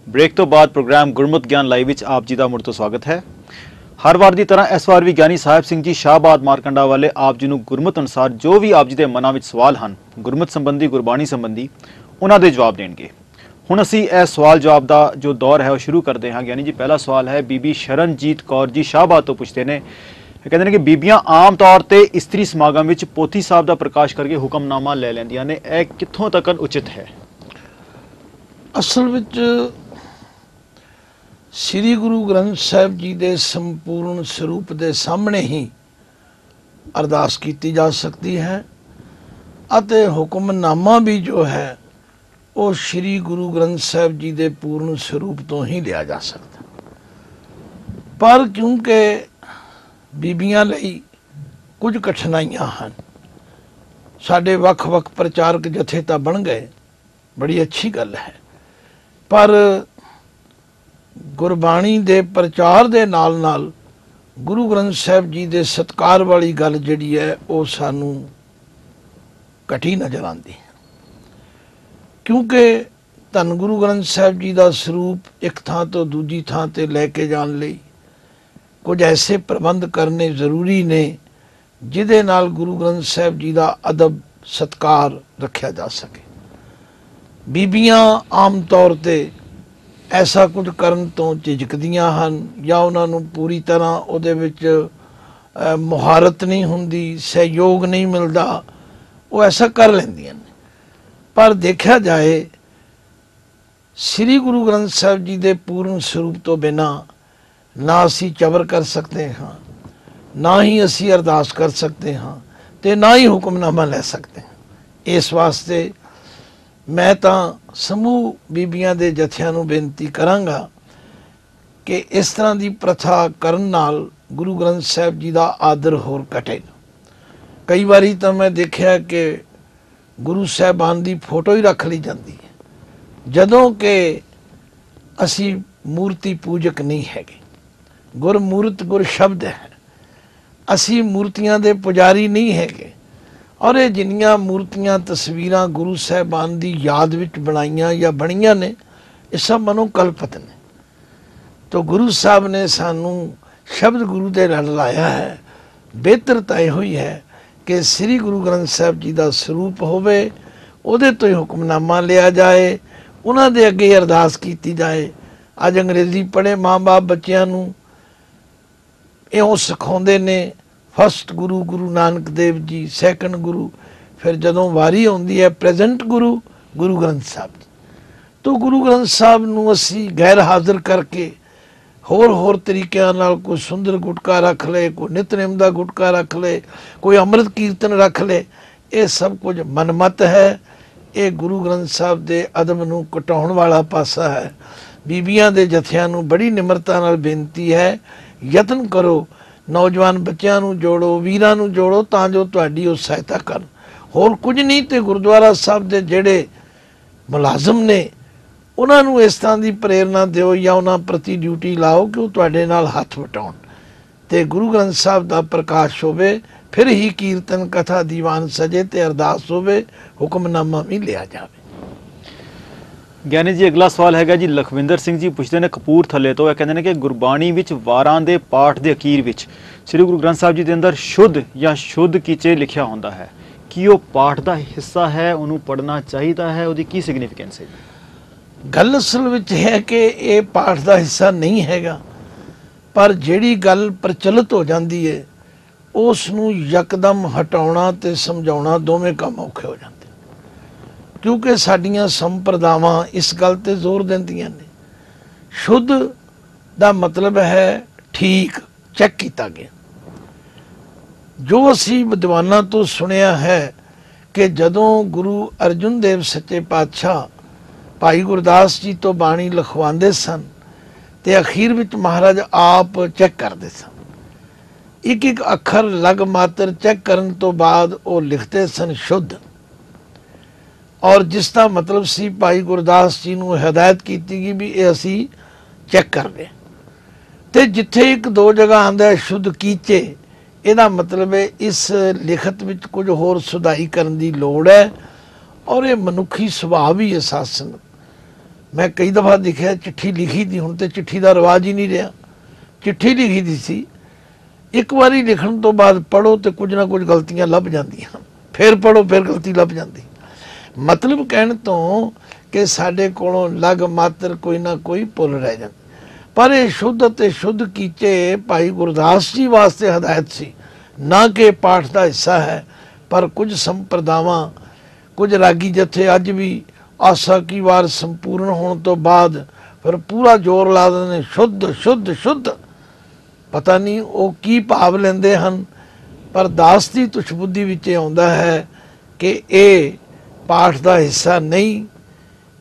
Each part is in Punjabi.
ब्रेक तो बाद प्रोग्राम गुरमत ज्ञान लाइव विच आप जी का मुड़ तो स्वागत है। हर वार की तरह इस वार भी ज्ञानी साहिब सिंह जी शाहबाद मारकंडा वाले आप जी गुरमत अनुसार जो भी आप जी के मनां विच सवाल हैं गुरमत संबंधी गुरबाणी संबंधी उन्होंने जवाब देंगे। हुण असीं इस सवाल जवाब का जो दौर है वह शुरू करते हैं। ज्ञानी जी पहला सवाल है बीबी शरणजीत कौर जी शाहबाद तो पुछते हैं, कहते हैं कि बीबियां आम तौर पर इस्त्री समागम में पोथी साहब का प्रकाश करके हुक्मनामा ले लैंदियां ने, यह कित्थों तक उचित है? असल विच श्री गुरु ग्रंथ साहिब जी के संपूर्ण स्वरूप के सामने ही अरदास की जा सकती है अते हुक्मनामा भी जो है वो श्री गुरु ग्रंथ साहिब जी के पूर्ण स्वरूप तो ही लिया जा सकता। पर क्योंकि बीबियां लई कुछ कठिनाइयां हैं, साडे वख-वख प्रचारक जथे तां बन गए, बड़ी अच्छी गल है, पर गुरबाणी दे प्रचार दे नाल नाल गुरु ग्रंथ साहिब जी दे सत्कार वाली गल जिहड़ी है वो सानू घटी नज़र आती है। क्योंकि धन गुरु ग्रंथ साहिब जी का स्वरूप एक थां तो दूजी थां ते लैके जाण लई कुछ ऐसे प्रबंध करने जरूरी ने जिहदे नाल गुरु ग्रंथ साहिब जी का अदब सत्कार रखा जा सके। बीबियां आम तौर ते ऐसा कुछ करन तो झिझकदियां हन या उन्होंने पूरी तरह उहदे विच मुहारत नहीं हुंदी, सहयोग नहीं मिलता, वो ऐसा कर लैंदियां ने। पर देखा जाए श्री गुरु ग्रंथ साहिब जी के पूर्ण स्वरूप तो बिना ना असी चबर कर सकते हाँ, ना ही असी अरदास कर सकते हाँ, तो ना ही हुक्मनामा ले सकते हैं। इस वास्ते मैं तो समूह बीबियां दे जथियां नूं बेनती करांगा कि इस तरह की प्रथा करन नाल गुरु ग्रंथ साहिब जी का आदर होर घटेगा। कई बारी तो मैं देखा कि गुरु साहिबान की फोटो ही रख ली जाती है जदों कि असी मूर्ति पूजक नहीं हैगे। गुरमूर्त गुर शब्द है, असी मूर्तियां दे पुजारी नहीं हैगे। और ये जिन्नियां मूर्तियां तस्वीरां गुरु साहिबान की याद विच बनाइयां या बणियां ने, ये सब मनोकल्पित ने। तो गुरु साहब ने सानू शब्द गुरु दे लड़ लाया है। बेहतर तो यह है कि श्री गुरु ग्रंथ साहिब जी का स्वरूप होवे, उहदे तो ही हुक्मनामा लिया जाए, उन्हां दे अगे अरदास की जाए। अज अंग्रेजी पढ़े माँ बाप बच्चों नूं इउं सिखाउंदे ने, फस्ट गुरु गुरु नानक देव जी, सैकंड गुरु, फिर जदों वारी आउंदी है प्रेजेंट गुरु गुरु ग्रंथ साहब जी। तो गुरु ग्रंथ साहब नूं असी गैर हाजिर करके होर तरीक़िਆਂ नाल कोई सुंदर गुटका रख ले, कोई नितनेम का गुटका रख ले, कोई अमृत कीर्तन रख ले, ये सब कुछ मनमत है। ये गुरु ग्रंथ साहब के अदब नूं घटाउण वाला पासा है। बीबियां दे जथियां नूं बड़ी निमरता नाल बेनती है, यतन करो, नौजवान बच्चों नूं जोड़ो, वीरां नूं जोड़ो तां जो तुहाडी उह सहायता करन। होर कुछ नहीं तो गुरुद्वारा साहब के जिहड़े मुलाजम ने उन्होंने इस तरह की प्रेरणा दिओ या उन्होंने प्रति ड्यूटी लाओ कि वो तुहाडे नाल हथ वटाउण ते गुरु ग्रंथ साहब का प्रकाश होवे, फिर ही कीर्तन कथा दीवान सजे ते अरदास होवे, हुक्मनामा भी लिया जाए। ज्ञानी जी अगला सवाल है जी लखविंदर सिंह जी पुछते हैं कपूरथले तो, कहते हैं कि गुरबाणी विच वारां दे पाठ दे अखीर विच श्री गुरु ग्रंथ साहब जी के अंदर शुद्ध या शुद्ध कीचे लिखा होंदा है, कि वो पाठ का हिस्सा है, उन्होंने पढ़ना चाहिए है, उसकी की सिग्निफिकेंस है? गल असल विच है कि ये पाठ का हिस्सा नहीं हैगा, पर जिहड़ी गल प्रचलित हो जाती है उसनूं यकदम हटाउणा ते समझाउणा दोवें काम औखे हो जाते। क्योंकि साडियां संप्रदावां इस गल ते जोर दिंदियां ने, शुद्ध दा मतलब है ठीक, चैक किया गया। जो असी विद्वानां तो सुनिया है कि जदों गुरु अर्जुन देव सच्चे पातशाह भाई गुरदास जी तो बाणी लिखवाते सन ते अखीर विच महाराज आप चैक करते सन। एक एक अखर लग मात्र चैक करन तो बाद वो लिखते सन शुद्ध, और जिसका मतलब सी भाई गुरदास जी नूं हिदायत की गई भी ये असी चैक कर रहे। तो जिथे एक दो जगह आंदा है शुद्ध कीचे, ਇਹਦਾ ਮਤਲਬ ਹੈ ਇਸ ਲਿਖਤ ਵਿੱਚ ਕੁਝ ਹੋਰ ਸੁਧਾਈ ਕਰਨ ਦੀ ਲੋੜ ਹੈ। ਔਰ ਇਹ ਮਨੁੱਖੀ ਸੁਭਾਅ ਵੀ ਹੈ ਸਾਸਨ। ਮੈਂ ਕਈ ਦਫਾ ਦੇਖਿਆ ਚਿੱਠੀ ਲਿਖੀ ਦੀ, ਹੁਣ ਤੇ ਚਿੱਠੀ ਦਾ ਰਿਵਾਜ ਹੀ ਨਹੀਂ ਰਿਹਾ। ਚਿੱਠੀ ਲਿਖੀ ਦੀ ਸੀ, ਇੱਕ ਵਾਰੀ ਲਿਖਣ ਤੋਂ ਬਾਅਦ ਪੜ੍ਹੋ ਤੇ ਕੁਝ ਨਾ ਕੁਝ ਗਲਤੀਆਂ ਲੱਭ ਜਾਂਦੀਆਂ, ਫਿਰ ਪੜ੍ਹੋ ਫਿਰ ਗਲਤੀ ਲੱਭ ਜਾਂਦੀ। ਮਤਲਬ ਕਹਿਣ ਤੋਂ ਕਿ ਸਾਡੇ ਕੋਲੋਂ ਲਗ ਮਾਤਰ ਕੋਈ ਨਾ ਕੋਈ ਭੁੱਲ ਰਹਿ ਜਾਂਦੀ। ਪਰ ਇਹ ਸ਼ੁੱਧ ਅਤੇ ਸ਼ੁੱਧ ਕੀਚੇ ਭਾਈ ਗੁਰਦਾਸ ਜੀ ਵਾਸਤੇ ਹਦਾਇਤ ਸੀ, ਨਾ ਕਿ ਪਾਠ ਦਾ ਹਿੱਸਾ ਹੈ। ਪਰ ਕੁਝ ਸੰਪਰਦਾਵਾਂ, ਕੁਝ ਰਾਗੀ ਜਥੇ ਅੱਜ ਵੀ ਆਸਾ ਕੀ ਵਾਰ ਸੰਪੂਰਨ ਹੋਣ ਤੋਂ ਬਾਅਦ ਫਿਰ ਪੂਰਾ ਜ਼ੋਰ ਲਾ ਦਿੰਦੇ ਨੇ ਸ਼ੁੱਧ ਸ਼ੁੱਧ ਸ਼ੁੱਧ। ਪਤਾ ਨਹੀਂ ਉਹ ਕੀ ਭਾਵ ਲੈਂਦੇ ਹਨ, ਪਰ ਦਾਸ ਦੀ ਤੁਸ਼ਬੁੱਧੀ ਵਿੱਚ ਆਉਂਦਾ ਹੈ ਕਿ ਇਹ ਪਾਠ ਦਾ ਹਿੱਸਾ ਨਹੀਂ,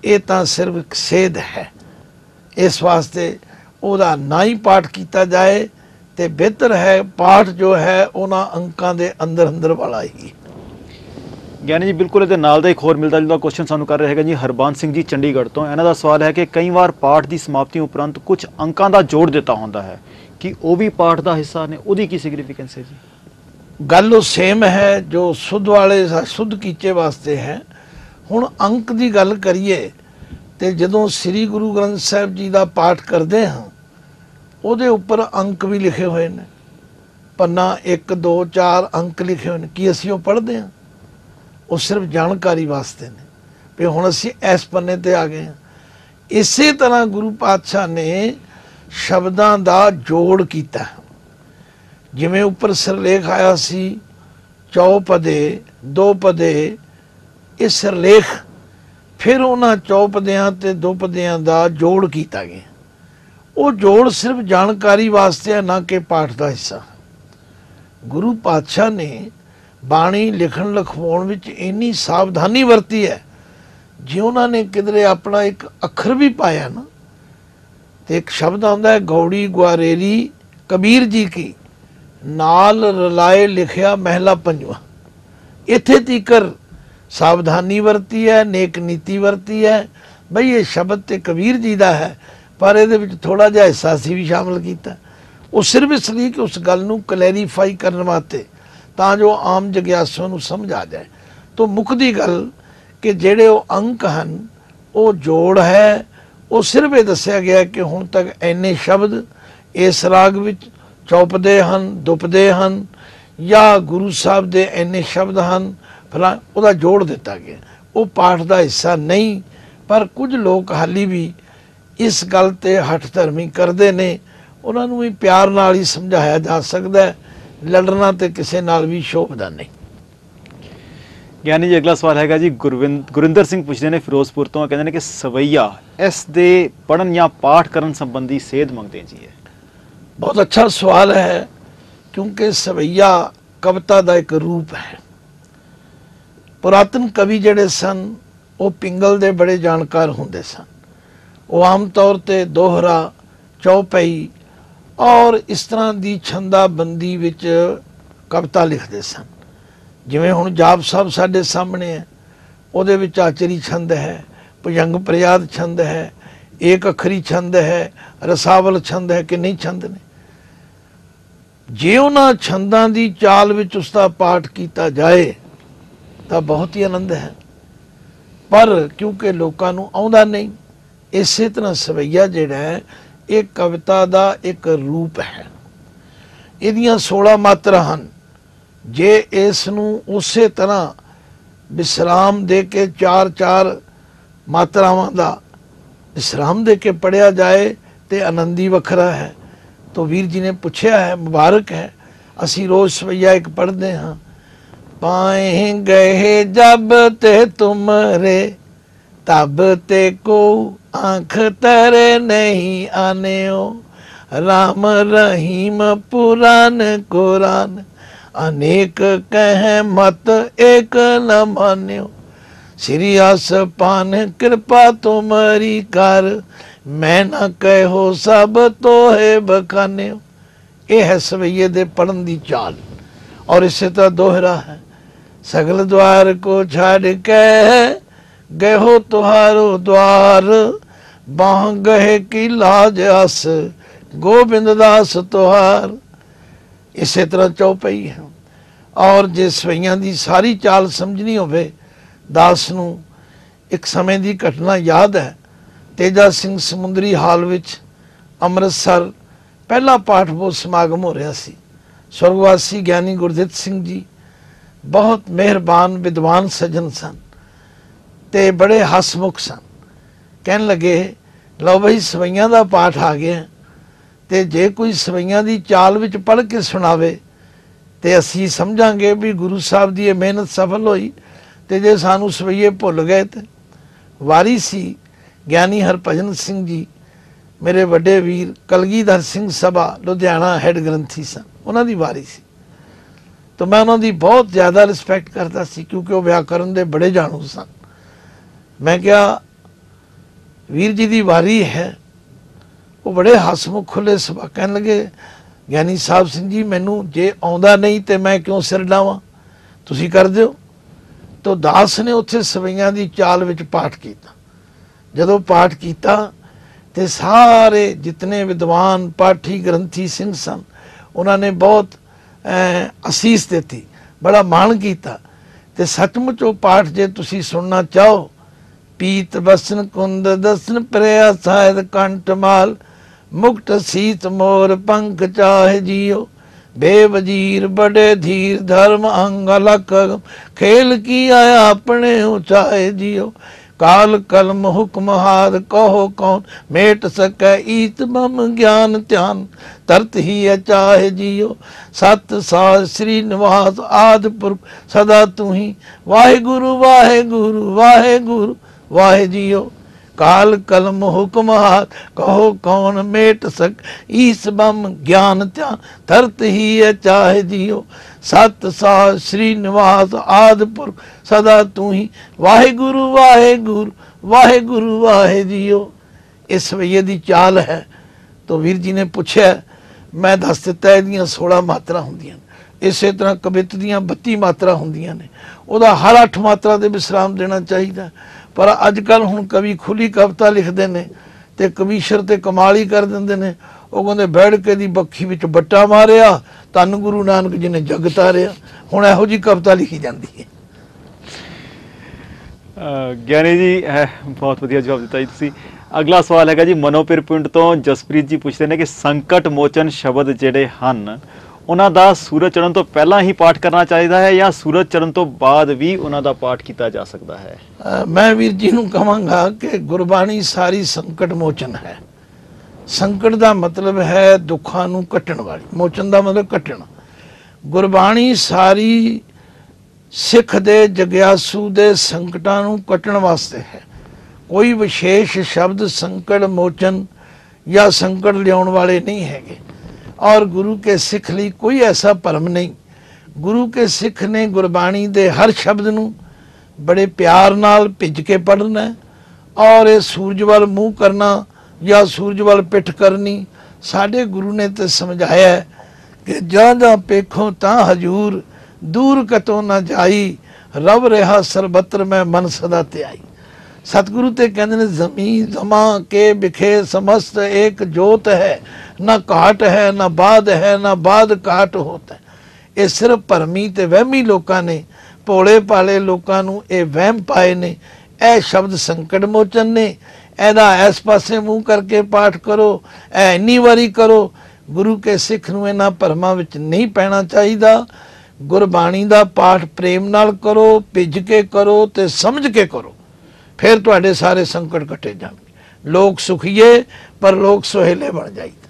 ਇਹ ਤਾਂ ਸਿਰਫ ਇੱਕ ਸੇਧ ਹੈ। ਇਸ ਵਾਸਤੇ ਉਹਦਾ ਨਾ ਹੀ ਪਾਠ ਕੀਤਾ ਜਾਏ ਤੇ ਬਿਹਤਰ ਹੈ। ਪਾਠ ਜੋ ਹੈ ਉਹਨਾਂ ਅੰਕਾਂ ਦੇ ਅੰਦਰ ਅੰਦਰ ਵਾਲਾ ਹੀ। ਗਿਆਨੀ ਜੀ ਬਿਲਕੁਲ ਇਹਦੇ ਨਾਲ ਦਾ ਇੱਕ ਹੋਰ ਮਿਲਦਾ ਜੁਲਦਾ ਕੁਐਸਚਨ ਸਾਨੂੰ ਕਰ ਰਿਹਾ ਹੈਗਾ ਜੀ ਹਰਬੰਸ ਸਿੰਘ ਜੀ ਚੰਡੀਗੜ੍ਹ ਤੋਂ। ਇਹਨਾਂ ਦਾ ਸਵਾਲ ਹੈ ਕਿ ਕਈ ਵਾਰ ਪਾਠ ਦੀ ਸਮਾਪਤੀ ਉਪਰੰਤ ਕੁਝ ਅੰਕਾਂ ਦਾ ਜੋੜ ਦਿੱਤਾ ਹੁੰਦਾ ਹੈ, ਕਿ ਉਹ ਵੀ ਪਾਠ ਦਾ ਹਿੱਸਾ ਨੇ, ਉਹਦੀ ਕੀ ਸਿਗਨੀਫੀਕੈਂਸ ਹੈ ਜੀ? ਗੱਲ ਉਹ ਸੇਮ ਹੈ ਜੋ ਸੁੱਧ ਵਾਲੇ ਸੁੱਧ ਕੀਚੇ ਵਾਸਤੇ ਹੈ। ਹੁਣ ਅੰਕ ਦੀ ਗੱਲ ਕਰੀਏ ਤੇ ਜਦੋਂ ਸ੍ਰੀ ਗੁਰੂ ਗ੍ਰੰਥ ਸਾਹਿਬ ਜੀ ਦਾ ਪਾਠ ਕਰਦੇ ਹਾਂ ਉਹਦੇ ਉੱਪਰ ਅੰਕ ਵੀ ਲਿਖੇ ਹੋਏ ਨੇ, ਪੰਨਾ 1 2 4 ਅੰਕ ਲਿਖੇ ਹੋਏ ਨੇ। ਕੀ ਅਸੀਂ ਉਹ ਪੜ੍ਹਦੇ ਹਾਂ? ਉਹ ਸਿਰਫ ਜਾਣਕਾਰੀ ਵਾਸਤੇ ਨੇ ਵੀ ਹੁਣ ਅਸੀਂ ਇਸ ਪੰਨੇ ਤੇ ਆ ਗਏ ਹਾਂ। ਇਸੇ ਤਰ੍ਹਾਂ ਗੁਰੂ ਪਾਤਸ਼ਾਹ ਨੇ ਸ਼ਬਦਾਂ ਦਾ ਜੋੜ ਕੀਤਾ। ਜਿਵੇਂ ਉੱਪਰ ਸਿਰਲੇਖ ਆਇਆ ਸੀ ਚੌਪਦੇ ਦੋਪਦੇ, ਇਹ ਸਿਰਲੇਖ ਫਿਰ ਉਹਨਾਂ ਚੌਪਦਿਆਂ ਤੇ ਦੋਪਦਿਆਂ ਦਾ ਜੋੜ ਕੀਤਾ ਗਿਆ। ਉਹ ਜੋੜ ਸਿਰਫ ਜਾਣਕਾਰੀ ਵਾਸਤੇ ਹੈ, ਨਾ ਕਿ ਪਾਠ ਦਾ ਹਿੱਸਾ। ਗੁਰੂ ਪਾਤਸ਼ਾਹ ਨੇ ਬਾਣੀ ਲਿਖਣ ਲਿਖਵਾਉਣ ਵਿੱਚ ਇੰਨੀ ਸਾਵਧਾਨੀ ਵਰਤੀ ਹੈ, ਜੇ ਉਹਨਾਂ ਨੇ ਕਿਧਰੇ ਆਪਣਾ ਇੱਕ ਅੱਖਰ ਵੀ ਪਾਇਆ ਨਾ, ਤੇ ਇੱਕ ਸ਼ਬਦ ਆਉਂਦਾ ਹੈ ਗੌੜੀ ਗੁਆਰੇਰੀ ਕਬੀਰ ਜੀ ਕੀ, ਨਾਲ ਰਲਾਏ ਲਿਖਿਆ ਮਹਿਲਾ ਪੰਜਵਾਂ। ਇੱਥੇ ਤੀਕਰ ਸਾਵਧਾਨੀ ਵਰਤੀ ਹੈ, ਨੇਕ ਨੀਤੀ ਵਰਤੀ ਹੈ ਬਈ ਇਹ ਸ਼ਬਦ ਤੇ ਕਬੀਰ ਜੀ ਦਾ ਹੈ, ਪਰ ਇਹਦੇ ਵਿੱਚ ਥੋੜਾ ਜਿਹਾ ਹਿੱਸਾ ਸੀ ਵੀ ਸ਼ਾਮਲ ਕੀਤਾ। ਉਹ ਸਿਰਫ ਇਸ ਲਈ ਕਿ ਉਸ ਗੱਲ ਨੂੰ ਕਲੈਰੀਫਾਈ ਕਰਨ ਵਾਸਤੇ, ਤਾਂ ਜੋ ਆਮ ਜਗਿਆਸੂ ਨੂੰ ਸਮਝ ਆ ਜਾਏ। ਤੋਂ ਮੁੱਕਦੀ ਗੱਲ ਕਿ ਜਿਹੜੇ ਉਹ ਅੰਕ ਹਨ ਉਹ ਜੋੜ ਹੈ। ਉਹ ਸਿਰਫ ਇਹ ਦੱਸਿਆ ਗਿਆ ਕਿ ਹੁਣ ਤੱਕ ਇੰਨੇ ਸ਼ਬਦ ਇਸ ਰਾਗ ਵਿੱਚ ਚੌਪਦੇ ਹਨ, ਦੁਪਦੇ ਹਨ, ਜਾਂ ਗੁਰੂ ਸਾਹਿਬ ਦੇ ਇੰਨੇ ਸ਼ਬਦ ਹਨ, ਫਲਾ ਉਹਦਾ ਜੋੜ ਦਿੱਤਾ ਗਿਆ। ਉਹ ਪਾਠ ਦਾ ਹਿੱਸਾ ਨਹੀਂ। ਪਰ ਕੁਝ ਲੋਕ ਹਾਲੀ ਵੀ ਇਸ ਗੱਲ ਤੇ ਹੱਠ ਧਰਮੀ ਕਰਦੇ ਨੇ। ਉਹਨਾਂ ਨੂੰ ਵੀ ਪਿਆਰ ਨਾਲ ਹੀ ਸਮਝਾਇਆ ਜਾ ਸਕਦਾ ਹੈ, ਲੜਨਾ ਤੇ ਕਿਸੇ ਨਾਲ ਵੀ ਸ਼ੋਭਦਾ ਨਹੀਂ। ਗਿਆਨੀ ਜੀ ਅਗਲਾ ਸਵਾਲ ਹੈਗਾ ਜੀ ਗੁਰਿੰਦਰ ਸਿੰਘ ਪੁੱਛਦੇ ਨੇ ਫਿਰੋਜ਼ਪੁਰ ਤੋਂ। ਕਹਿੰਦੇ ਨੇ ਕਿ ਸਵਈਆ ਇਸ ਦੇ ਪੜ੍ਹਨ ਜਾਂ ਪਾਠ ਕਰਨ ਸੰਬੰਧੀ ਸੇਧ ਮੰਗਦੇ ਜੀ। ਬਹੁਤ ਅੱਛਾ ਸਵਾਲ ਹੈ, ਕਿਉਂਕਿ ਸਵਈਆ ਕਵਿਤਾ ਦਾ ਇੱਕ ਰੂਪ ਹੈ। ਪੁਰਾਤਨ ਕਵੀ ਜਿਹੜੇ ਸਨ ਉਹ ਪਿੰਗਲ ਦੇ ਬੜੇ ਜਾਣਕਾਰ ਹੁੰਦੇ ਸਨ। ਉਹ ਆਮ ਤੌਰ ਤੇ ਦੋਹਰਾ, ਚੌਪਈ ਔਰ ਇਸ ਤਰ੍ਹਾਂ ਦੀ ਛੰਦਾਬੰਦੀ ਵਿੱਚ ਕਵਿਤਾ ਲਿਖਦੇ ਸਨ। ਜਿਵੇਂ ਹੁਣ ਜਾਪ ਸਾਹਿਬ ਸਾਡੇ ਸਾਹਮਣੇ ਹੈ, ਉਹਦੇ ਵਿੱਚ ਆਚਰੀ ਛੰਦ ਹੈ, ਭੁਜੰਗ ਪ੍ਰਯਾਦ ਛੰਦ ਹੈ, ਏਕ ਅੱਖਰੀ ਛੰਦ ਹੈ, ਰਸਾਵਲ ਛੰਦ ਹੈ, ਕਿ ਨਹੀਂ ਛੰਦ ਨੇ। ਜੇ ਉਹਨਾਂ ਛੰਦਾਂ ਦੀ ਚਾਲ ਵਿੱਚ ਉਸ ਦਾ ਪਾਠ ਕੀਤਾ ਜਾਏ ਤਾਂ ਬਹੁਤ ਹੀ ਆਨੰਦ ਹੈ, ਪਰ ਕਿਉਂਕਿ ਲੋਕਾਂ ਨੂੰ ਆਉਂਦਾ ਨਹੀਂ। ਇਸੇ ਤਰ੍ਹਾਂ ਸਵਈਆ ਜਿਹੜਾ ਹੈ ਇਹ ਕਵਿਤਾ ਦਾ ਇੱਕ ਰੂਪ ਹੈ। ਇਹਦੀਆਂ 16 ਮਾਤਰਾ ਹਨ। ਜੇ ਇਸ ਨੂੰ ਉਸੇ ਤਰ੍ਹਾਂ ਵਿਸਰਾਮ ਦੇ ਕੇ 4-4 ਮਾਤਰਾਵਾਂ ਦਾ ਵਿਸਰਾਮ ਦੇ ਕੇ ਪੜ੍ਹਿਆ ਜਾਏ ਤੇ ਆਨੰਦ ਹੀ ਵੱਖਰਾ ਹੈ। तो वीर जी ने पूछा है, मुबारक है। असी रोज सवैया एक पढ़ते हाँ, पाए गए जब ते तुम रे तब ते को आँख तरे नहीं आने हो, राम रहीम पुराण कुरान अनेक कह मत एक न मान्यो, श्री आसपान कृपा तुम्हारी कर मैं न कहो सब तो है बखाने। ये है सवैये दे पढ़न दी चाल। और इसे तरह दोहरा है, सगल द्वार को छाड़ के गए हो तुहारो द्वार, बाह गहे की लाज आस गोविंद दास तुहार। ਇਸੇ ਤਰ੍ਹਾਂ ਚੌਪਈ ਹੈ। ਔਰ ਜੇ ਸਵਈਆਂ ਦੀ ਸਾਰੀ ਚਾਲ ਸਮਝਣੀ ਹੋਵੇ, ਦਾਸ ਨੂੰ ਇੱਕ ਸਮੇਂ ਦੀ ਘਟਨਾ ਯਾਦ ਹੈ। ਤੇਜਾ ਸਿੰਘ ਸਮੁੰਦਰੀ ਹਾਲ ਵਿੱਚ ਅੰਮ੍ਰਿਤਸਰ ਪਹਿਲਾ ਪਾਠ ਬੋਧ ਸਮਾਗਮ ਹੋ ਰਿਹਾ ਸੀ। ਸਵਰਗਵਾਸੀ ਗਿਆਨੀ ਗੁਰਦਿੱਤ ਸਿੰਘ ਜੀ ਬਹੁਤ ਮਿਹਰਬਾਨ ਵਿਦਵਾਨ ਸੱਜਣ ਸਨ ਤੇ ਬੜੇ ਹਸਮੁਖ ਸਨ। ਕਹਿਣ ਲੱਗੇ, ਲਓ ਬਈ ਸਵਈਆਂ ਦਾ ਪਾਠ ਆ ਗਿਆ ਤੇ ਜੇ ਕੋਈ ਸਵਈਆਂ ਦੀ ਚਾਲ ਵਿੱਚ ਪੜ੍ਹ ਕੇ ਸੁਣਾਵੇ ਤੇ ਅਸੀਂ ਸਮਝਾਂਗੇ ਵੀ ਗੁਰੂ ਸਾਹਿਬ ਦੀ ਇਹ ਮਿਹਨਤ ਸਫਲ ਹੋਈ, ਤੇ ਜੇ ਸਾਨੂੰ ਸਵਈਏ ਭੁੱਲ ਗਏ ਤੇ। ਵਾਰੀ ਸੀ ਗਿਆਨੀ ਹਰਭਜਨ ਸਿੰਘ ਜੀ, ਮੇਰੇ ਵੱਡੇ ਵੀਰ ਕਲਗੀਧਰ ਸਿੰਘ ਸਭਾ ਲੁਧਿਆਣਾ ਹੈਡ ਗ੍ਰੰਥੀ ਸਨ, ਉਹਨਾਂ ਦੀ ਵਾਰੀ ਸੀ। ਤਾਂ ਮੈਂ ਉਹਨਾਂ ਦੀ ਬਹੁਤ ਜ਼ਿਆਦਾ ਰਿਸਪੈਕਟ ਕਰਦਾ ਸੀ ਕਿਉਂਕਿ ਉਹ ਵਿਆਕਰਨ ਦੇ ਬੜੇ ਜਾਣੂ ਸਨ। ਮੈਂ ਕਿਹਾ ਵੀਰ ਜੀ ਦੀ ਵਾਰੀ ਹੈ। ਉਹ ਬੜੇ ਹਸਮੁਖ ਖੁੱਲੇ ਸੁਭਾਅ, ਕਹਿਣ ਲੱਗੇ ਗਿਆਨੀ ਸਾਹਿਬ ਸਿੰਘ ਜੀ ਮੈਨੂੰ ਜੇ ਆਉਂਦਾ ਨਹੀਂ ਤੇ ਮੈਂ ਕਿਉਂ ਸਿਰ ਡਾਵਾਂ, ਤੁਸੀਂ ਕਰ ਦਿਓ। ਤਾਂ ਦਾਸ ਨੇ ਉੱਥੇ ਸਵਈਆਂ ਦੀ ਚਾਲ ਵਿੱਚ ਪਾਠ ਕੀਤਾ। ਜਦੋਂ ਪਾਠ ਕੀਤਾ ਤੇ ਸਾਰੇ ਜਿਤਨੇ ਵਿਦਵਾਨ ਪਾਠੀ ਗ੍ਰੰਥੀ ਸਿੰਘ ਸਨ ਉਹਨਾਂ ਨੇ ਬਹੁਤ ਅਸੀਸ ਦਿੱਤੀ, ਬੜਾ ਮਾਣ ਕੀਤਾ। ਤੇ ਸੱਚਮੁੱਚ ਉਹ ਪਾਠ ਜੇ ਤੁਸੀਂ ਸੁਣਨਾ ਚਾਹੋ, ਪੀਤ ਬਸਨ ਕੁੰਦ ਦਸਨ ਪ੍ਰਿਆ ਸਾਹਿਦ ਕੰਠ ਮਾਲ ਮੁਕਟ ਸੀਤ ਮੋਰ ਪੰਖ ਚਾਹੇ ਜੀਓ ਬੇਵਜੀਰ ਬੜੇ ਧੀਰ ਧਰਮ ਅੰਗ ਅਲਖ ਖੇਲ ਕੀ ਆਇਆ ਆਪਣੇ ਉਚਾਏ ਜੀਓ ਕਾਲ ਕਲਮ ਹੁਕਮ ਹਾਰ ਕਹੋ ਕੌਣ ਮੇਟ ਸਕੈ ਈਤ ਬਮ ਗਿਆਨ ਧਿਆਨ ਤਰਤ ਹੀ ਚਾਹੇ ਜੀਓ ਸਤ ਸਾਜ ਸ੍ਰੀ ਨਿਵਾਸ ਆਦਿ ਪੁਰਖ ਸਦਾ ਤੂੰ ਹੀ ਵਾਹਿਗੁਰੂ ਵਾਹਿਗੁਰੂ ਵਾਹਿਗੁਰੂ ਵਾਹਿ ਜੀਓ ਕਾਲ ਕਲਮ ਹੁਕਮ ਹਾਰ ਕਹੋ ਕੌਣ ਮੇਟ ਸਕ ਈਸ ਬਮ ਗਿਆਨ ਧਿਆਨ ਧਰਤ ਹੀ ਚਾਹੇ ਜੀਓ ਸਤ ਸਾਜ ਸ੍ਰੀ ਨਿਵਾਸ ਆਦਿ ਪੁਰਖ ਸਦਾ ਤੂੰ ਹੀ ਵਾਹਿਗੁਰੂ ਵਾਹਿਗੁਰੂ ਵਾਹਿਗੁਰੂ ਵਾਹਿ ਜੀਓ। ਇਸ ਸਵਈਏ ਦੀ ਚਾਲ ਹੈ। ਤਾਂ ਵੀਰ ਜੀ ਨੇ ਪੁੱਛਿਆ, ਮੈਂ ਦੱਸ ਦਿੱਤਾ ਇਹਦੀਆਂ 16 ਮਾਤਰਾ ਹੁੰਦੀਆਂ ਨੇ। ਇਸੇ ਤਰ੍ਹਾਂ ਕਵਿਤ ਦੀਆਂ 32 ਮਾਤਰਾ ਹੁੰਦੀਆਂ ਨੇ। ਉਹਦਾ ਹਰ 8 ਮਾਤਰਾ ਦੇ ਵਿਸਰਾਮ ਦੇਣਾ ਚਾਹੀਦਾ। ਪਰ ਅੱਜ ਕੱਲ੍ਹ ਹੁਣ ਕਵੀ ਖੁੱਲੀ ਕਵਿਤਾ ਲਿਖਦੇ ਨੇ ਤੇ ਕਵੀਸ਼ਰ ਤੇ ਕਮਾਲ ਹੀ ਕਰ ਦਿੰਦੇ ਨੇ। ਉਹ ਕਹਿੰਦੇ ਬੈਠ ਕੇ ਦੀ ਬੱਖੀ ਵਿੱਚ ਬੱਟਾ ਮਾਰਿਆ, ਧੰਨ ਗੁਰੂ ਨਾਨਕ ਜੀ ਨੇ ਜਗ ਤਾਰਿਆ। ਹੁਣ ਇਹੋ ਜਿਹੀ ਕਵਿਤਾ ਲਿਖੀ ਜਾਂਦੀ ਹੈ। ਗਿਆਨੀ ਜੀ ਬਹੁਤ ਵਧੀਆ ਜਵਾਬ ਦਿੱਤਾ ਜੀ ਤੁਸੀਂ। ਅਗਲਾ ਸਵਾਲ ਹੈਗਾ ਜੀ ਮਨੋਪਿਰ ਪਿੰਡ ਤੋਂ ਜਸਪ੍ਰੀਤ ਜੀ ਪੁੱਛਦੇ ਨੇ ਕਿ ਸੰਕਟ ਮੋਚਨ ਸ਼ਬਦ ਜਿਹੜੇ ਹਨ ਉਹਨਾਂ ਦਾ ਸੂਰਜ ਚੜ੍ਹਨ ਤੋਂ ਪਹਿਲਾਂ ਹੀ ਪਾਠ ਕਰਨਾ ਚਾਹੀਦਾ ਹੈ ਜਾਂ ਸੂਰਜ ਚੜ੍ਹਨ ਤੋਂ ਬਾਅਦ ਵੀ ਉਹਨਾਂ ਦਾ ਪਾਠ ਕੀਤਾ ਜਾ ਸਕਦਾ ਹੈ? ਮੈਂ ਵੀਰ ਜੀ ਨੂੰ ਕਹਾਂਗਾ ਕਿ ਗੁਰਬਾਣੀ ਸਾਰੀ ਸੰਕਟ ਮੋਚਨ ਹੈ। ਸੰਕਟ ਦਾ ਮਤਲਬ ਹੈ ਦੁੱਖਾਂ ਨੂੰ ਕੱਟਣ ਵਾਲੀ, ਮੋਚਨ ਦਾ ਮਤਲਬ ਕੱਟਣਾ। ਗੁਰਬਾਣੀ ਸਾਰੀ ਸਿੱਖ ਦੇ ਜਗਿਆਸੂ ਦੇ ਸੰਕਟਾਂ ਨੂੰ ਕੱਟਣ ਵਾਸਤੇ ਹੈ। ਕੋਈ ਵਿਸ਼ੇਸ਼ ਸ਼ਬਦ ਸੰਕਟ ਮੋਚਨ ਜਾਂ ਸੰਕਟ ਲਿਆਉਣ ਵਾਲੇ ਨਹੀਂ ਹੈਗੇ। ਔਰ ਗੁਰੂ ਕੇ ਸਿੱਖ ਲਈ ਕੋਈ ਐਸਾ ਭਰਮ ਨਹੀਂ। ਗੁਰੂ ਕੇ ਸਿੱਖ ਨੇ ਗੁਰਬਾਣੀ ਦੇ ਹਰ ਸ਼ਬਦ ਨੂੰ ਬੜੇ ਪਿਆਰ ਨਾਲ ਭਿੱਜ ਕੇ ਪੜ੍ਹਨਾ ਔਰ ਇਹ ਸੂਰਜ ਵੱਲ ਮੂੰਹ ਕਰਨਾ ਜਾਂ ਸੂਰਜ ਵੱਲ ਪਿੱਠ ਕਰਨੀ। ਸਾਡੇ ਗੁਰੂ ਨੇ ਤਾਂ ਸਮਝਾਇਆ ਕਿ ਜਾਂ ਜਾਂ ਪੇਖੋ ਤਾਂ ਹਜੂਰ ਦੂਰ ਕਤੋਂ ਨਾ ਜਾਈ ਰਵ ਰਿਹਾ ਸਰਬੱਤਰ ਮੈਂ ਮਨ ਸਦਾ ਧਿਆਈ। ਸਤਿਗੁਰੂ ਤੇ ਕਹਿੰਦੇ ਨੇ ਜ਼ਮੀਨ ਜਮਾ ਕੇ ਬਿਖੇ ਸਮਸਤ ਇੱਕ ਜੋਤ ਹੈ ਨਾ ਘਾਟ ਹੈ ਨਾ ਬਾਦ ਹੈ ਨਾ ਬਾਦ ਘਾਟ ਹੋਤਾ। ਇਹ ਸਿਰਫ ਭਰਮੀ ਤੇ ਵਹਿਮੀ ਲੋਕਾਂ ਨੇ, ਭੋਲੇ ਭਾਲੇ ਲੋਕਾਂ ਨੂੰ ਇਹ ਵਹਿਮ ਪਾਏ ਨੇ। ਇਹ ਸ਼ਬਦ ਸੰਕਟ ਮੋਚਨ ਨੇ, ਇਹਦਾ ਇਸ ਪਾਸੇ ਮੂੰਹ ਕਰਕੇ ਪਾਠ ਕਰੋ, ਇਹ ਇੰਨੀ ਵਾਰੀ ਕਰੋ। ਗੁਰੂ ਕੇ ਸਿੱਖ ਨੂੰ ਇਹਨਾਂ ਭਰਮਾਂ ਵਿੱਚ ਨਹੀਂ ਪੈਣਾ ਚਾਹੀਦਾ। ਗੁਰਬਾਣੀ ਦਾ ਪਾਠ ਪ੍ਰੇਮ ਨਾਲ ਕਰੋ, ਭਿੱਜ ਕੇ ਕਰੋ ਤੇ ਸਮਝ ਕੇ ਕਰੋ, ਫਿਰ ਤੁਹਾਡੇ ਸਾਰੇ ਸੰਕਟ ਕੱਟੇ ਜਾਣਗੇ। ਲੋਕ ਸੁਖੀਏ ਪਰ ਲੋਕ ਸੁਹੇਲੇ ਬਣ ਜਾਈਦੇ।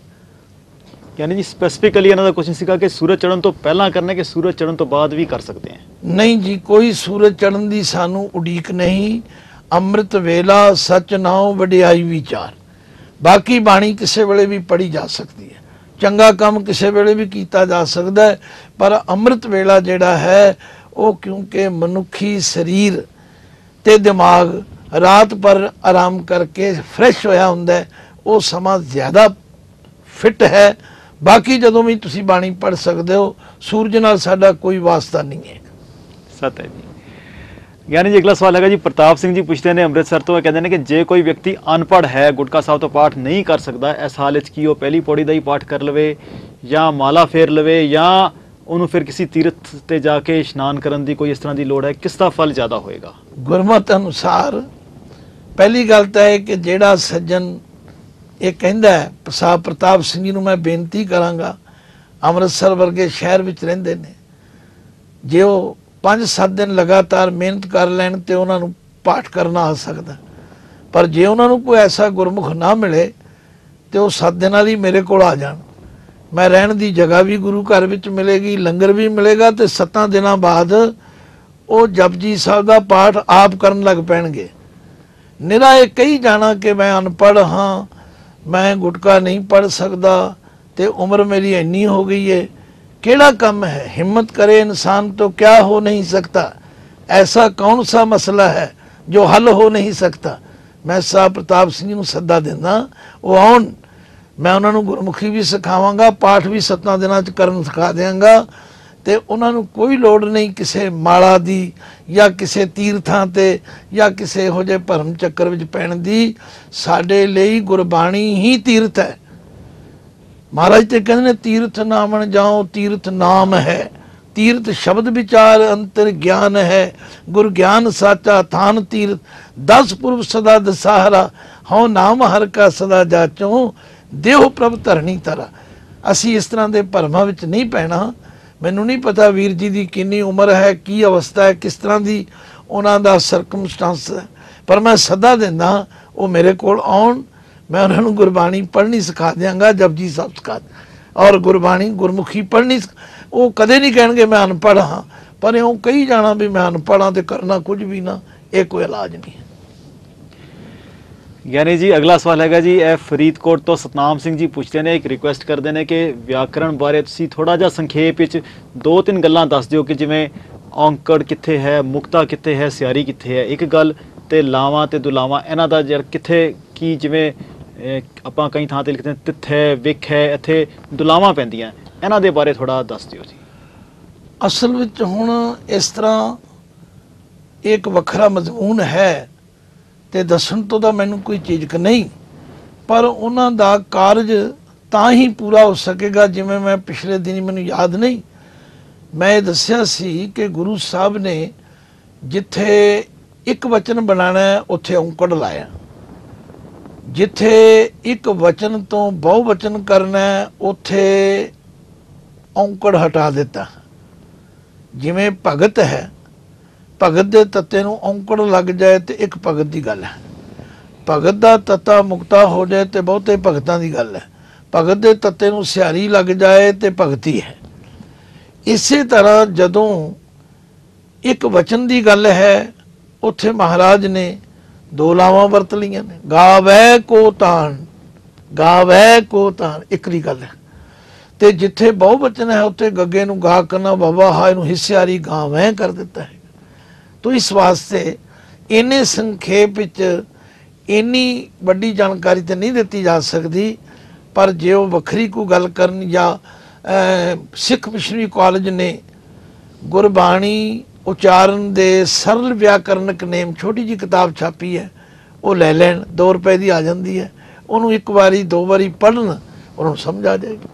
ਯਾਨੀ ਜੀ ਸਪੈਸੀਫਿਕਲੀ ਇਹਨਾਂ ਦਾ ਕੁਐਸਚਨ ਸੀਗਾ ਕਿ ਸੂਰਜ ਚੜ੍ਹਨ ਤੋਂ ਪਹਿਲਾਂ ਕਰਨਾ ਕਿ ਸੂਰਜ ਚੜ੍ਹਨ ਤੋਂ ਬਾਅਦ ਵੀ ਕਰ ਸਕਦੇ ਹਾਂ? ਨਹੀਂ ਜੀ, ਕੋਈ ਸੂਰਜ ਚੜ੍ਹਨ ਦੀ ਸਾਨੂੰ ਉਡੀਕ ਨਹੀਂ। ਅੰਮ੍ਰਿਤ ਵੇਲਾ ਸਚ ਨਾਉ ਵਡਿਆਈ ਵਿਚਾਰ। ਬਾਕੀ ਬਾਣੀ ਕਿਸੇ ਵੇਲੇ ਵੀ ਪੜ੍ਹੀ ਜਾ ਸਕਦੀ ਹੈ, ਚੰਗਾ ਕੰਮ ਕਿਸੇ ਵੇਲੇ ਵੀ ਕੀਤਾ ਜਾ ਸਕਦਾ ਹੈ। ਪਰ ਅੰਮ੍ਰਿਤ ਵੇਲਾ ਜਿਹੜਾ ਹੈ ਉਹ ਕਿਉਂਕਿ ਮਨੁੱਖੀ ਸਰੀਰ ਤੇ ਦਿਮਾਗ ਰਾਤ ਪਰ ਆਰਾਮ ਕਰਕੇ ਫਰੈਸ਼ ਹੋਇਆ ਹੁੰਦਾ ਹੈ, ਉਹ ਸਮਾਂ ਜ਼ਿਆਦਾ ਫਿੱਟ ਹੈ। ਬਾਕੀ ਜਦੋਂ ਵੀ ਤੁਸੀਂ ਬਾਣੀ ਪੜ੍ਹ ਸਕਦੇ ਹੋ। ਸੂਰਜ ਨਾਲ ਸਾਡਾ ਕੋਈ ਵਾਸਤਾ ਨਹੀਂ ਹੈ। ਸਤ ਹੈ ਜੀ। ਗਿਆਨੀ ਜੀ ਅਗਲਾ ਸਵਾਲ ਹੈਗਾ ਜੀ ਪ੍ਰਤਾਪ ਸਿੰਘ ਜੀ ਪੁੱਛਦੇ ਨੇ ਅੰਮ੍ਰਿਤਸਰ ਤੋਂ। ਕਹਿੰਦੇ ਨੇ ਕਿ ਜੇ ਕੋਈ ਵਿਅਕਤੀ ਅਨਪੜ੍ਹ ਹੈ, ਗੁਟਕਾ ਸਾਹਿਬ ਤੋਂ ਪਾਠ ਨਹੀਂ ਕਰ ਸਕਦਾ, ਇਸ ਹਾਲ ਵਿੱਚ ਕੀ ਉਹ ਪਹਿਲੀ ਪੌੜੀ ਦਾ ਹੀ ਪਾਠ ਕਰ ਲਵੇ ਜਾਂ ਮਾਲਾ ਫੇਰ ਲਵੇ ਜਾਂ ਉਹਨੂੰ ਫਿਰ ਕਿਸੇ ਤੀਰਥ ਤੇ ਜਾ ਕੇ ਇਸ਼ਨਾਨ ਕਰਨ ਦੀ ਕੋਈ ਇਸ ਤਰ੍ਹਾਂ ਦੀ ਲੋੜ ਹੈ? ਕਿਸ ਦਾ ਫਲ ਜ਼ਿਆਦਾ ਹੋਏਗਾ? ਗੁਰਮਤ ਅਨੁਸਾਰ ਪਹਿਲੀ ਗੱਲ ਤਾਂ ਇਹ ਕਿ ਜਿਹੜਾ ਸੱਜਣ ਇਹ ਕਹਿੰਦਾ ਹੈ, ਸਾਹਿਬ ਪ੍ਰਤਾਪ ਸਿੰਘ ਜੀ ਨੂੰ ਮੈਂ ਬੇਨਤੀ ਕਰਾਂਗਾ, ਅੰਮ੍ਰਿਤਸਰ ਵਰਗੇ ਸ਼ਹਿਰ ਵਿੱਚ ਰਹਿੰਦੇ ਨੇ, ਜੇ ਉਹ 5-7 ਦਿਨ ਲਗਾਤਾਰ ਮਿਹਨਤ ਕਰ ਲੈਣ ਤੇ ਉਹਨਾਂ ਨੂੰ ਪਾਠ ਕਰਨਾ ਆ ਸਕਦਾ। ਪਰ ਜੇ ਉਹਨਾਂ ਨੂੰ ਕੋਈ ਐਸਾ ਗੁਰਮੁਖ ਨਾ ਮਿਲੇ ਤੇ ਉਹ 7 ਦਿਨਾਂ ਲਈ ਮੇਰੇ ਕੋਲ ਆ ਜਾਣ, ਮੈਂ ਰਹਿਣ ਦੀ ਜਗ੍ਹਾ ਵੀ ਗੁਰੂ ਘਰ ਵਿੱਚ ਮਿਲੇਗੀ, ਲੰਗਰ ਵੀ ਮਿਲੇਗਾ, ਤੇ 7 ਦਿਨਾਂ ਬਾਅਦ ਉਹ ਜਪਜੀ ਸਾਹਿਬ ਦਾ ਪਾਠ ਆਪ ਕਰਨ ਲੱਗ ਪੈਣਗੇ। ਨਿਰਾ ਇਹ ਕਹੀ ਜਾਣਾ ਕਿ ਮੈਂ ਅਨਪੜ੍ਹ ਹਾਂ, ਮੈਂ ਗੁਟਕਾ ਨਹੀਂ ਪੜ੍ਹ ਸਕਦਾ ਤੇ ਉਮਰ ਮੇਰੀ ਇੰਨੀ ਹੋ ਗਈ ਹੈ, ਕਿਹੜਾ ਕੰਮ ਹੈ? हिम्मत करे इंसान तो क्या हो नहीं सकता, ऐसा कौन सा मसला है जो हल हो नहीं सकता। मैं साहब प्रताप सिंह जी ਨੂੰ ਸੱਦਾ ਦਿੰਦਾ, ਉਹ ਆਉਣ, ਮੈਂ ਉਹਨਾਂ ਨੂੰ ਗੁਰਮੁਖੀ ਵੀ ਸਿਖਾਵਾਂਗਾ, ਪਾਠ ਵੀ 7 ਦਿਨਾਂ 'ਚ ਕਰਨ ਸਿਖਾ ਦਿਆਂਗਾ, ਤੇ ਉਹਨਾਂ ਨੂੰ ਕੋਈ ਲੋੜ ਨਹੀਂ ਕਿਸੇ ਮਾਲਾ ਦੀ ਜਾਂ ਕਿਸੇ ਤੀਰਥਾਂ ਤੇ ਜਾਂ ਕਿਸੇ ਇਹੋ ਜਿਹੇ ਭਰਮ ਚੱਕਰ ਵਿੱਚ ਪੈਣ ਦੀ। ਸਾਡੇ ਲਈ ਗੁਰਬਾਣੀ ਹੀ ਤੀਰਥ ਹੈ। महाराज तो कहते हैं तीर्थ नामन जाओ, तीर्थ नाम है, तीर्थ शब्द विचार अंतर ज्ञान है, गुर ज्ञान साचा थान तीर्थ, 10 पुरब सदा दसाहरा, हौ नाम हर का सदा जाचो, देहो प्रभ धरनी तरा। असी इस तरह के भरमां विच नहीं पैना। मैनू नहीं पता वीर जी की कितनी उम्र है, की अवस्था है, किस तरह की उन्हां दा सरकमस्टांस है, पर मैं सदा दिंदा वो मेरे कोल आउण, मैं उन्होंने गुरबाणी पढ़नी सिखा देंगा, जपजी साहब सिखा, और गुरबाणी गुरमुखी पढ़नी। वो कदे नहीं कहेंगे मैं अनपढ़ हाँ, पर वो कही जाना भी मैं अनपढ़ हाँ तो करना कुछ भी ना, ये कोई इलाज नहीं है। ਗਿਆਨੀ ਜੀ ਅਗਲਾ ਸਵਾਲ ਹੈਗਾ ਜੀ, ਇਹ ਫਰੀਦਕੋਟ ਤੋਂ ਸਤਨਾਮ ਸਿੰਘ ਜੀ ਪੁੱਛਦੇ ਨੇ, ਇੱਕ ਰਿਕੁਐਸਟ ਕਰਦੇ ਨੇ ਕਿ ਵਿਆਕਰਣ ਬਾਰੇ ਤੁਸੀਂ ਥੋੜਾ ਜਿਹਾ ਸੰਖੇਪ ਵਿੱਚ 2-3 ਗੱਲਾਂ ਦੱਸ ਦਿਓ ਕਿ ਜਿਵੇਂ ਔਂਕੜ ਕਿੱਥੇ ਹੈ, ਮੁਕਤਾ ਕਿੱਥੇ ਹੈ, ਸਿਆਰੀ ਕਿੱਥੇ ਹੈ, ਇੱਕ ਗੱਲ, ਤੇ ਲਾਵਾਂ ਤੇ ਦੁਲਾਵਾਂ ਇਹਨਾਂ ਦਾ ਜਿਹੜਾ ਕਿੱਥੇ ਕੀ, ਜਿਵੇਂ ਆਪਾਂ ਕਈ ਥਾਂ ਤੇ ਲਿਖਦੇ ਨੇ ਤਿੱਥ ਹੈ, ਵਿਖ ਹੈ, ਇੱਥੇ ਦੁਲਾਵਾਂ ਪੈਂਦੀਆਂ, ਇਹਨਾਂ ਦੇ ਬਾਰੇ ਥੋੜਾ ਦੱਸ ਦਿਓ ਜੀ। ਅਸਲ ਵਿੱਚ ਹੁਣ ਇਸ ਤਰ੍ਹਾਂ ਇੱਕ ਵੱਖਰਾ ਮਜ਼ਮੂਨ ਹੈ ਤੇ ਦੱਸਣ ਤੋਂ ਤਾਂ ਮੈਨੂੰ ਕੋਈ ਝਿਜਕ ਨਹੀਂ, ਪਰ ਉਹਨਾਂ ਦਾ ਕਾਰਜ ਤਾਂ ਹੀ ਪੂਰਾ ਹੋ ਸਕੇਗਾ ਜਿਵੇਂ ਮੈਂ ਪਿਛਲੇ ਦਿਨ, ਮੈਨੂੰ ਯਾਦ ਨਹੀਂ, ਮੈਂ ਇਹ ਦੱਸਿਆ ਸੀ ਕਿ ਗੁਰੂ ਸਾਹਿਬ ਨੇ ਜਿੱਥੇ ਇੱਕ ਵਚਨ ਬਣਾਉਣਾ ਉੱਥੇ ਔਂਕੜ ਲਾਇਆ, ਜਿੱਥੇ ਇੱਕ ਵਚਨ ਤੋਂ ਬਹੁ ਵਚਨ ਕਰਨਾ ਉੱਥੇ ਔਂਕੜ ਹਟਾ ਦਿੱਤਾ। ਜਿਵੇਂ ਭਗਤ ਹੈ, ਭਗਤ ਦੇ ਤੱਤੇ ਨੂੰ ਔਂਕੜ ਲੱਗ ਜਾਏ ਤੇ ਇੱਕ ਭਗਤ ਦੀ ਗੱਲ ਹੈ, ਭਗਤ ਦਾ ਤੱਤਾ ਮੁਕਤਾ ਹੋ ਜਾਏ ਤੇ ਬਹੁਤੇ ਭਗਤਾਂ ਦੀ ਗੱਲ ਹੈ, ਭਗਤ ਦੇ ਤੱਤੇ ਨੂੰ ਸਿਆਰੀ ਲੱਗ ਜਾਏ ਤੇ ਭਗਤੀ ਹੈ। ਇਸੇ ਤਰ੍ਹਾਂ ਜਦੋਂ ਇੱਕ ਵਚਨ ਦੀ ਗੱਲ ਹੈ ਉੱਥੇ ਮਹਾਰਾਜ ਨੇ 2 ਲਾਵਾਂ ਵਰਤ ਲਈਆਂ ਨੇ, ਗਾਵੈ ਕੋ ਤਾਣ, ਗਾਵੈ ਕੋ ਤਾਣ ਇੱਕ ਦੀ ਗੱਲ ਹੈ, ਤੇ ਜਿੱਥੇ ਬਹੁ ਵਚਨ ਹੈ ਉੱਥੇ ਗੱਗੇ ਨੂੰ ਗਾ ਕਰਨਾ, ਬਾਬਾ ਹਾਏ ਨੂੰ ਹਿੱਸਿਆਰੀ ਗਾਵੈ ਕਰ ਦਿੱਤਾ ਹੈ। ਤੋ ਇਸ ਵਾਸਤੇ ਇੰਨੇ ਸੰਖੇਪ ਵਿੱਚ ਇੰਨੀ ਵੱਡੀ ਜਾਣਕਾਰੀ ਤਾਂ ਨਹੀਂ ਦਿੱਤੀ ਜਾ ਸਕਦੀ, ਪਰ ਜੇ ਉਹ ਵੱਖਰੀ ਕੋਈ ਗੱਲ ਕਰਨ, ਜਾਂ ਸਿੱਖ ਮਿਸ਼ਨਰੀ ਕਾਲਜ ਨੇ ਗੁਰਬਾਣੀ ਉਚਾਰਨ ਦੇ ਸਰਲ ਵਿਆਕਰਨਕ ਨੇਮ ਛੋਟੀ ਜਿਹੀ ਕਿਤਾਬ ਛਾਪੀ ਹੈ, ਉਹ ਲੈ ਲੈਣ, 2 ਰੁਪਏ ਦੀ ਆ ਜਾਂਦੀ ਹੈ, ਉਹਨੂੰ 1 ਵਾਰੀ 2 ਵਾਰੀ ਪੜ੍ਹਨ, ਉਹਨਾਂ ਨੂੰ ਸਮਝ ਆ ਜਾਏਗੀ।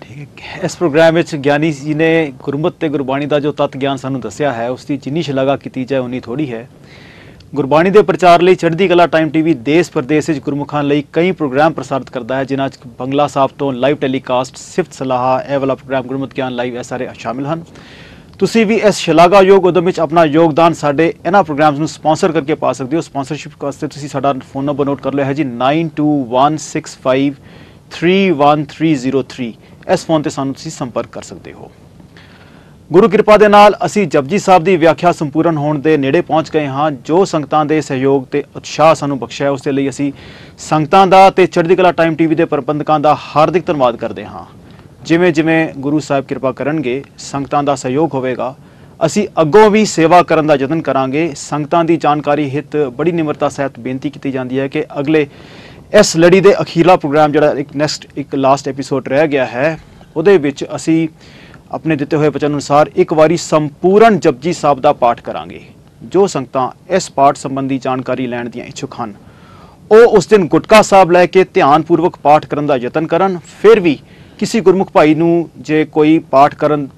ਠੀਕ ਹੈ, ਇਸ ਪ੍ਰੋਗਰਾਮ ਵਿੱਚ ਗਿਆਨੀ ਜੀ ਨੇ ਗੁਰਮਤਿ ਤੇ ਗੁਰਬਾਣੀ ਦਾ ਜੋ ਤੱਤ ਗਿਆਨ ਸਾਨੂੰ ਦੱਸਿਆ ਹੈ, ਉਸ ਦੀ ਜਿੰਨੀ ਸ਼ਲਾਘਾ ਕੀਤੀ ਜਾਏ ਉਨੀ ਥੋੜੀ ਹੈ। ਗੁਰਬਾਣੀ ਦੇ ਪ੍ਰਚਾਰ ਲਈ ਚੜ੍ਹਦੀ ਕਲਾ ਟਾਈਮ ਟੀਵੀ ਦੇਸ਼ ਪ੍ਰਦੇਸ਼ ਵਿੱਚ ਗੁਰਮੁਖਾਂ ਲਈ ਕਈ ਪ੍ਰੋਗਰਾਮ ਪ੍ਰਸਾਰਿਤ ਕਰਦਾ ਹੈ, ਜਿਨ੍ਹਾਂ 'ਚ ਬੰਗਲਾ ਸਾਹਿਬ ਤੋਂ ਲਾਈਵ ਟੈਲੀਕਾਸਟ, ਸਿਫਤ ਸਲਾਹ, ਇਹ ਵਾਲਾ ਪ੍ਰੋਗਰਾਮ ਗੁਰਮਤਿ ਗਿਆਨ ਲਾਈਵ, ਇਹ ਸਾਰੇ ਸ਼ਾਮਿਲ ਹਨ। ਤੁਸੀਂ ਵੀ ਇਸ ਸ਼ਲਾਘਾਯੋਗ ਉਦਮ ਵਿੱਚ ਆਪਣਾ ਯੋਗਦਾਨ ਸਾਡੇ ਇਹਨਾਂ ਪ੍ਰੋਗਰਾਮਸ ਨੂੰ ਸਪਾਂਸਰ ਕਰਕੇ ਪਾ ਸਕਦੇ ਹੋ। ਸਪਾਂਸਰਸ਼ਿਪ ਵਾਸਤੇ ਤੁਸੀਂ ਸਾਡਾ ਫੋਨ ਨੰਬਰ ਨੋਟ ਕਰ ਲਿਆ ਹੈ ਜੀ, 9216531303। ਇਸ ਫੋਨ ਤੇ ਸਾਨੂੰ ਤੁਸੀਂ ਸੰਪਰਕ ਕਰ ਸਕਦੇ ਹੋ। ਗੁਰੂ ਕਿਰਪਾ ਦੇ ਨਾਲ ਅਸੀਂ ਜਪਜੀ ਸਾਹਿਬ ਦੀ ਵਿਆਖਿਆ ਸੰਪੂਰਨ ਹੋਣ ਦੇ ਨੇੜੇ ਪਹੁੰਚ ਗਏ ਹਾਂ। ਜੋ ਸੰਗਤਾਂ ਦੇ ਸਹਿਯੋਗ ਤੇ ਉਤਸ਼ਾਹ ਸਾਨੂੰ ਬਖਸ਼ਿਆ, ਉਸ ਦੇ ਲਈ ਅਸੀਂ ਸੰਗਤਾਂ ਦਾ ਤੇ ਚੜ੍ਹਦੀ ਕਲਾ ਟਾਈਮ ਟੀਵੀ ਦੇ ਪ੍ਰਬੰਧਕਾਂ ਦਾ ਹਾਰਦਿਕ ਧੰਨਵਾਦ ਕਰਦੇ ਹਾਂ। ਜਿਵੇਂ ਜਿਵੇਂ ਗੁਰੂ ਸਾਹਿਬ ਕਿਰਪਾ ਕਰਨਗੇ, ਸੰਗਤਾਂ ਦਾ ਸਹਿਯੋਗ ਹੋਵੇਗਾ, ਅਸੀਂ ਅੱਗੋਂ ਵੀ ਸੇਵਾ ਕਰਨ ਦਾ ਯਤਨ ਕਰਾਂਗੇ। ਸੰਗਤਾਂ ਦੀ ਜਾਣਕਾਰੀ ਹਿੱਤ ਬੜੀ ਨਿਮਰਤਾ ਸਹਿਤ ਬੇਨਤੀ ਕੀਤੀ ਜਾਂਦੀ ਹੈ ਕਿ ਅਗਲੇ ਇਸ ਲੜੀ ਦੇ ਅਖੀਰਲਾ ਪ੍ਰੋਗਰਾਮ ਜਿਹੜਾ ਇੱਕ ਲਾਸਟ ਐਪੀਸੋਡ ਰਹਿ ਗਿਆ ਹੈ, ਉਹਦੇ ਵਿੱਚ ਅਸੀਂ ਆਪਣੇ ਦਿੱਤੇ ਹੋਏ ਵਚਨ ਅਨੁਸਾਰ ਇੱਕ ਵਾਰੀ ਸੰਪੂਰਨ ਜਪਜੀ ਸਾਹਿਬ ਦਾ ਪਾਠ ਕਰਾਂਗੇ। ਜੋ ਸੰਗਤਾਂ ਇਸ ਪਾਠ ਸੰਬੰਧੀ ਜਾਣਕਾਰੀ ਲੈਣ ਦੀਆਂ ਇੱਛੁਕ ਹਨ, ਉਹ ਉਸ ਦਿਨ ਗੁਟਕਾ ਸਾਹਿਬ ਲੈ ਕੇ ਧਿਆਨਪੂਰਵਕ ਪਾਠ ਕਰਨ ਦਾ ਯਤਨ ਕਰਨ। ਫਿਰ ਵੀ ਕਿਸੇ ਗੁਰਮੁਖ ਭਾਈ ਨੂੰ ਜੇ ਕੋਈ ਪਾਠ ਕਰਨ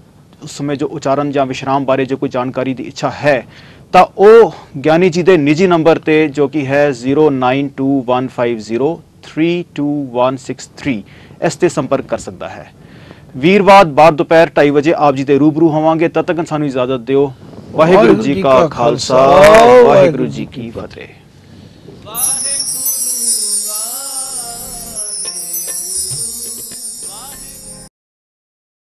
ਉਸ ਸਮੇਂ ਜੋ ਉਚਾਰਨ ਜਾਂ ਵਿਸ਼ਰਾਮ ਬਾਰੇ ਜੋ ਕੋਈ ਜਾਣਕਾਰੀ ਦੀ ਇੱਛਾ ਹੈ ਤਾਂ ਉਹ ਗਿਆਨੀ ਜੀ ਦੇ ਨਿੱਜੀ ਨੰਬਰ ਤੇ ਜੋ ਕਿ ਹੈ 092150322163 ਇਸ ਤੇ ਸੰਪਰਕ ਕਰ ਸਕਦਾ ਹੈ। ਵੀਰਵਾਰ ਬਾਅਦ ਦੁਪਹਿਰ 2:30 ਵਜੇ ਆਪ ਜੀ ਦੇ ਰੂਬਰੂ ਹੋਵਾਂਗੇ। ਤਦ ਤੱਕ ਸਾਨੂੰ ਇਜਾਜ਼ਤ ਦਿਓ। ਵਾਹਿਗੁਰੂ ਜੀ ਕਾ ਖਾਲਸਾ, ਵਾਹਿਗੁਰੂ ਜੀ ਕੀ ਫਤਿਹ।